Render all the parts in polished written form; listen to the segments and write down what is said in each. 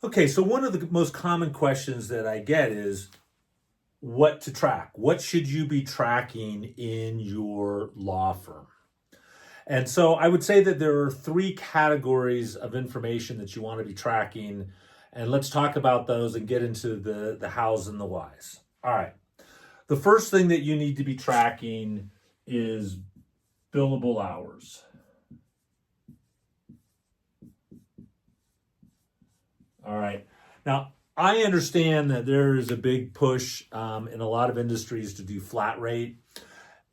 Okay, so one of the most common questions that I get is what to track. What should you be tracking in your law firm? And so I would say that there are three categories of information that you want to be tracking. And let's talk about those and get into the hows and the whys. All right. The first thing that you need to be tracking is billable hours. All right. Now, I understand that there is a big push in a lot of industries to do flat rate.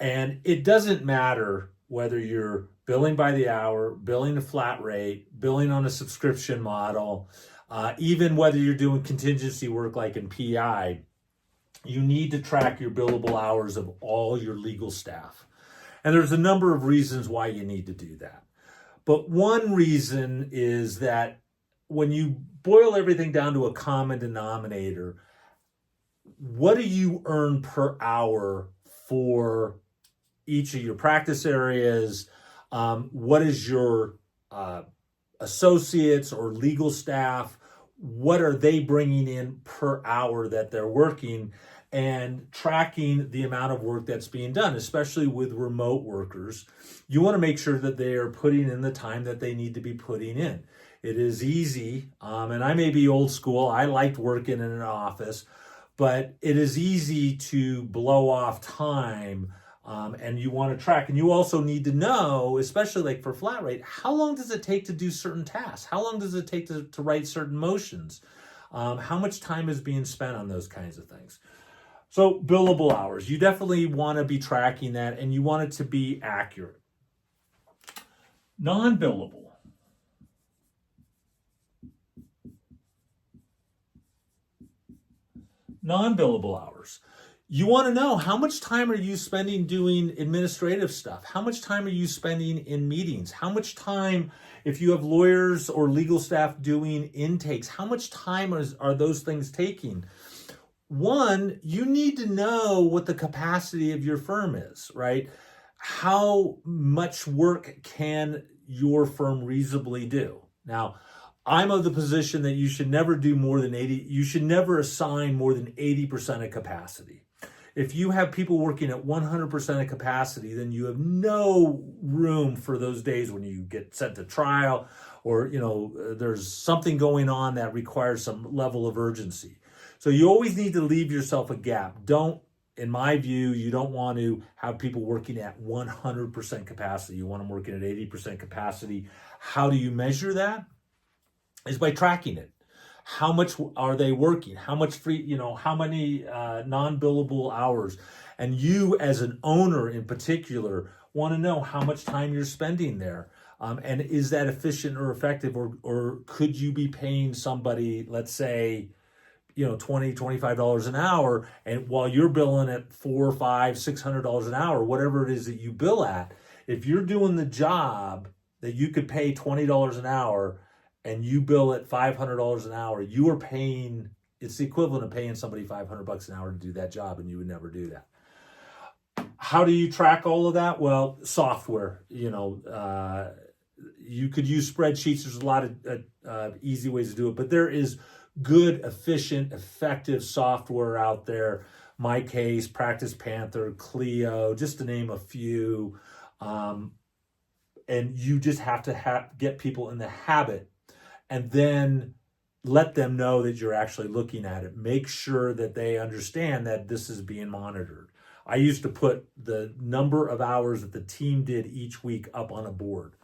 And it doesn't matter whether you're billing by the hour, billing a flat rate, billing on a subscription model, even whether you're doing contingency work like in PI, you need to track your billable hours of all your legal staff. And there's a number of reasons why you need to do that. But one reason is that when you boil everything down to a common denominator, what do you earn per hour for each of your practice areas? What is your associates or legal staff? What are they bringing in per hour that they're working? And tracking the amount of work that's being done, especially with remote workers. You want to make sure that they are putting in the time that they need to be putting in. It is easy, and I may be old school. I liked working in an office, but it is easy to blow off time, and you want to track. And you also need to know, especially like for flat rate, how long does it take to do certain tasks? How long does it take to write certain motions? How much time is being spent on those kinds of things? So billable hours, you definitely want to be tracking that, and you want it to be accurate. Non-billable. Non-billable hours. You want to know how much time are you spending doing administrative stuff? How much time are you spending in meetings? How much time, if you have lawyers or legal staff doing intakes, how much time are those things taking? One, you need to know what the capacity of your firm is, right? How much work can your firm reasonably do? Now, I'm of the position that you should never do more than 80, you should never assign more than 80% of capacity. If you have people working at 100% of capacity, then you have no room for those days when you get sent to trial or, there's something going on that requires some level of urgency. So you always need to leave yourself a gap. In my view, you don't want to have people working at 100% capacity. You want them working at 80% capacity. How do you measure that? Is by tracking it. How much are they working? How much how many non-billable hours? And you as an owner in particular want to know how much time you're spending there. And is that efficient or effective? Or could you be paying somebody, let's say, $20, $25 an hour, and while you're billing at $400, $500, $600 an hour, whatever it is that you bill at, if you're doing the job that you could pay $20 an hour and you bill at $500 an hour, you are paying, it's the equivalent of paying somebody $500 an hour to do that job, and you would never do that. How do you track all of that? Well, software, you could use spreadsheets. There's a lot of easy ways to do it, but there is good, efficient, effective software out there. MyCase, Practice Panther, Clio, just to name a few. And you just have to get people in the habit and then let them know that you're actually looking at it. Make sure that they understand that this is being monitored. I used to put the number of hours that the team did each week up on a board.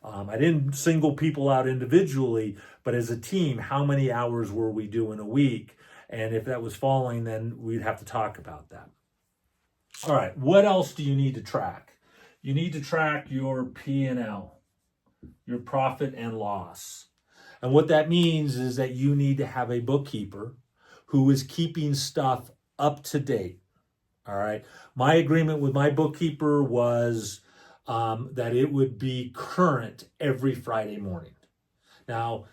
I didn't single people out individually, but as a team, how many hours were we doing a week? And if that was falling, then we'd have to talk about that. All right, what else do you need to track? You need to track your P&L, your profit and loss. And what that means is that you need to have a bookkeeper who is keeping stuff up to date. All right. My agreement with my bookkeeper was that it would be current every Friday morning. Now,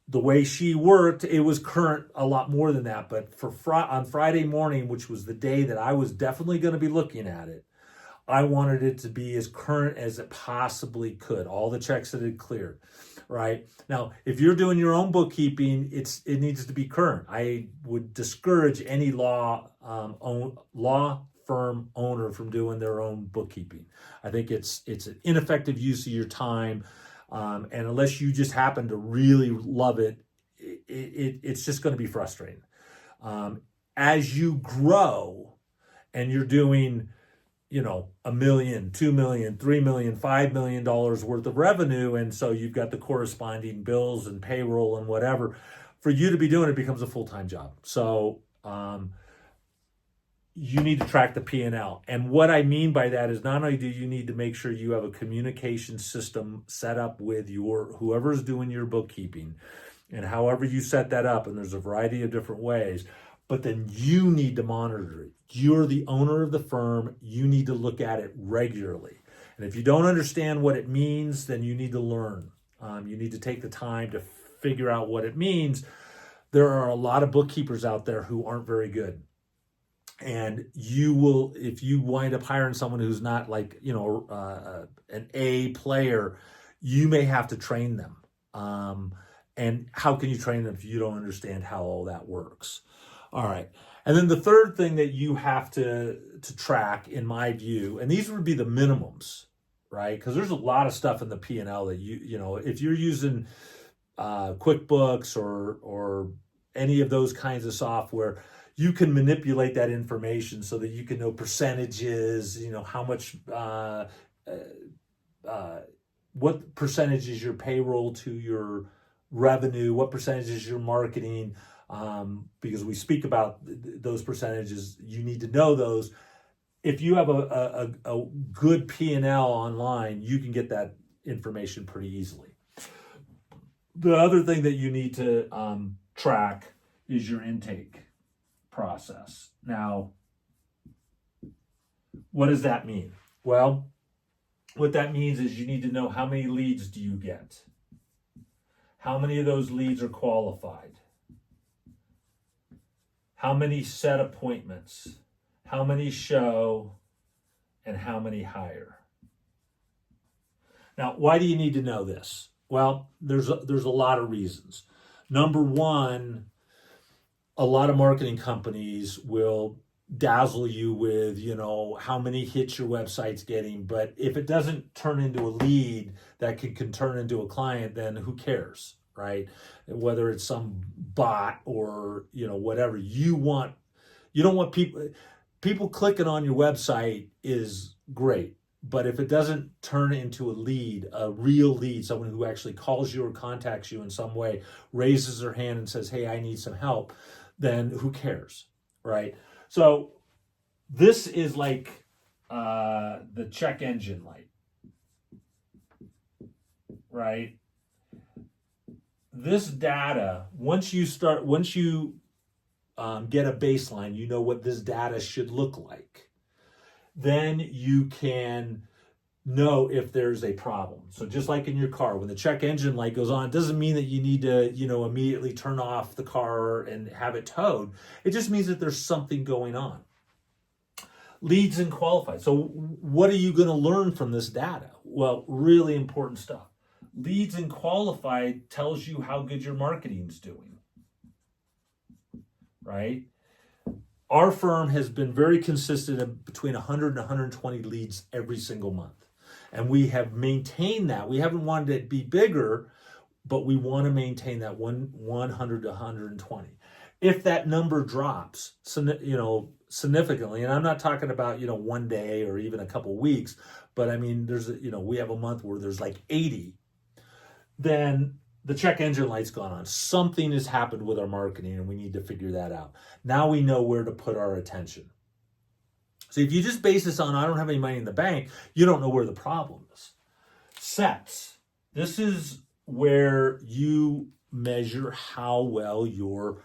the way she worked, it was current a lot more than that. But on Friday morning, which was the day that I was definitely going to be looking at it, I wanted it to be as current as it possibly could, all the checks that had cleared, right? Now, if you're doing your own bookkeeping, it needs to be current. I would discourage any law firm owner from doing their own bookkeeping. I think it's an ineffective use of your time, and unless you just happen to really love it, it's just going to be frustrating. As you grow and you're doing, $1 million, $2 million, $3 million, $5 million worth of revenue, and so you've got the corresponding bills and payroll and whatever, for you to be doing it becomes a full-time job. So you need to track the P&L. And what I mean by that is not only do you need to make sure you have a communication system set up with whoever's doing your bookkeeping, and however you set that up, and there's a variety of different ways, but then you need to monitor it. You're the owner of the firm. You need to look at it regularly. And if you don't understand what it means, then you need to learn. You need to take the time to figure out what it means. There are a lot of bookkeepers out there who aren't very good. And if you wind up hiring someone who's not like, an A player, you may have to train them. And how can you train them if you don't understand how all that works? All right. And then the third thing that you have to track, in my view, and these would be the minimums, right? Because there's a lot of stuff in the P&L that if you're using QuickBooks or any of those kinds of software, you can manipulate that information so that you can know percentages, how much, what percentage is your payroll to your revenue, what percentage is your marketing, because we speak about those percentages. You need to know those. If you have a good P&L online, you can get that information pretty easily. The other thing that you need to track is your intake process. Now, what does that mean? Well, what that means is you need to know how many leads do you get? How many of those leads are qualified? How many set appointments? How many show? And how many hire? Now, why do you need to know this? Well, there's a lot of reasons. Number one, a lot of marketing companies will dazzle you with, how many hits your website's getting. But if it doesn't turn into a lead that can turn into a client, then who cares, right? Whether it's some bot or, whatever. You don't want people clicking on your website is great. But if it doesn't turn into a real lead, someone who actually calls you or contacts you in some way, raises their hand and says, hey, I need some help, then who cares, right? So this is like the check engine light, right? This data, once you get a baseline, you know what this data should look like. Then you can know if there's a problem. So just like in your car, when the check engine light goes on, it doesn't mean that you need to, immediately turn off the car and have it towed. It just means that there's something going on. Leads and qualified. So what are you going to learn from this data? Well, really important stuff. Leads and qualified tells you how good your marketing's doing, right? Our firm has been very consistent of between 100 and 120 leads every single month. And we have maintained that. We haven't wanted it to be bigger, but we want to maintain that 100 to 120. If that number drops, significantly, and I'm not talking about, one day or even a couple weeks, but I mean, we have a month where there's like 80, then the check engine light's gone on. Something has happened with our marketing and we need to figure that out. Now we know where to put our attention. So if you just base this on, I don't have any money in the bank, you don't know where the problem is. Sets. This is where you measure how well your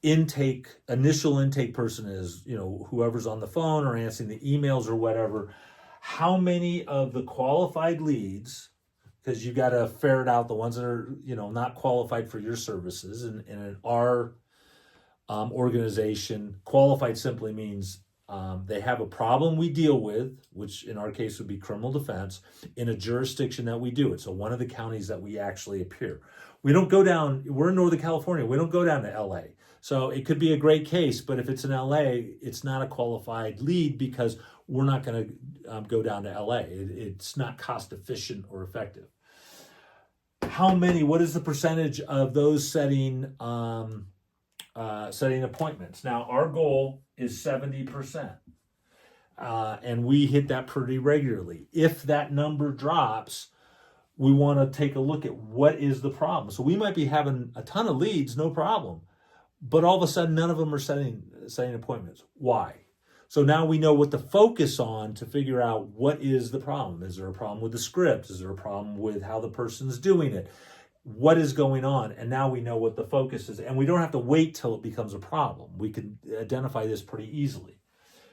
initial intake person is, whoever's on the phone or answering the emails or whatever, how many of the qualified leads, because you got to ferret out the ones that are, not qualified for your services. And in our organization, qualified simply means They have a problem we deal with, which in our case would be criminal defense, in a jurisdiction that we do it. So one of the counties that we actually appear. We don't go down, we're in Northern California, we don't go down to LA. So it could be a great case, but if it's in LA, it's not a qualified lead because we're not going to go down to LA. It's not cost efficient or effective. What is the percentage of those setting appointments? Now, our goal is 70%. And we hit that pretty regularly. If that number drops, we want to take a look at what is the problem. So we might be having a ton of leads, no problem, but all of a sudden none of them are setting appointments. Why? So now we know what to focus on to figure out what is the problem. Is there a problem with the script? Is there a problem with how the person's doing it? What is going on? And now we know what the focus is. And we don't have to wait till it becomes a problem. We can identify this pretty easily.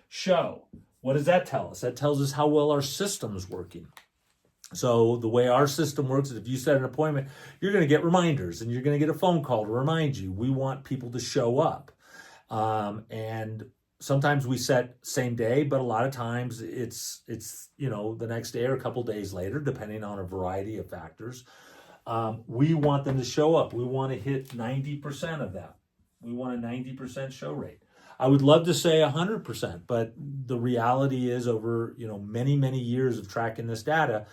Show. What does that tell us? That tells us how well our system's working. So the way our system works is if you set an appointment, you're going to get reminders and you're going to get a phone call to remind you. We want people to show up. And sometimes we set same day, but a lot of times it's the next day or a couple days later, depending on a variety of factors. We want them to show up. We want to hit 90% of that. We want a 90% show rate. I would love to say 100%, but the reality is over many, many years of tracking this data,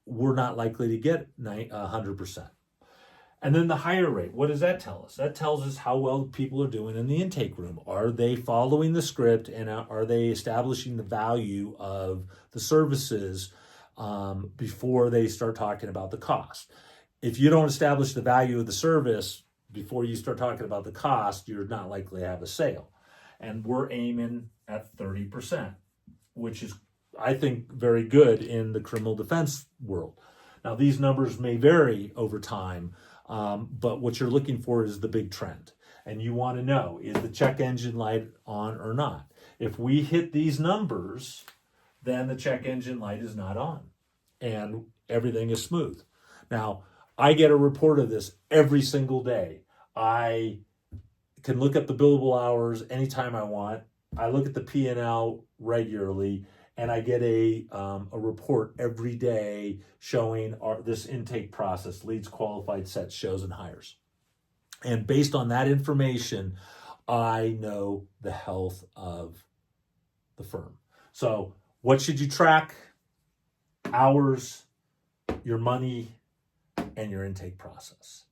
we're not likely to get 100%. And then the hire rate, what does that tell us? That tells us how well people are doing in the intake room. Are they following the script and are they establishing the value of the services before they start talking about the cost? If you don't establish the value of the service before you start talking about the cost, you're not likely to have a sale. And we're aiming at 30%, which is, I think, very good in the criminal defense world. Now, these numbers may vary over time, but what you're looking for is the big trend. And you want to know, is the check engine light on or not? If we hit these numbers, then the check engine light is not on and everything is smooth. Now, I get a report of this every single day. I can look up the billable hours anytime I want. I look at the P&L regularly, and I get a report every day showing this intake process, leads, qualified, sets, shows, and hires. And based on that information, I know the health of the firm. So what should you track? Hours, your money, and your intake process.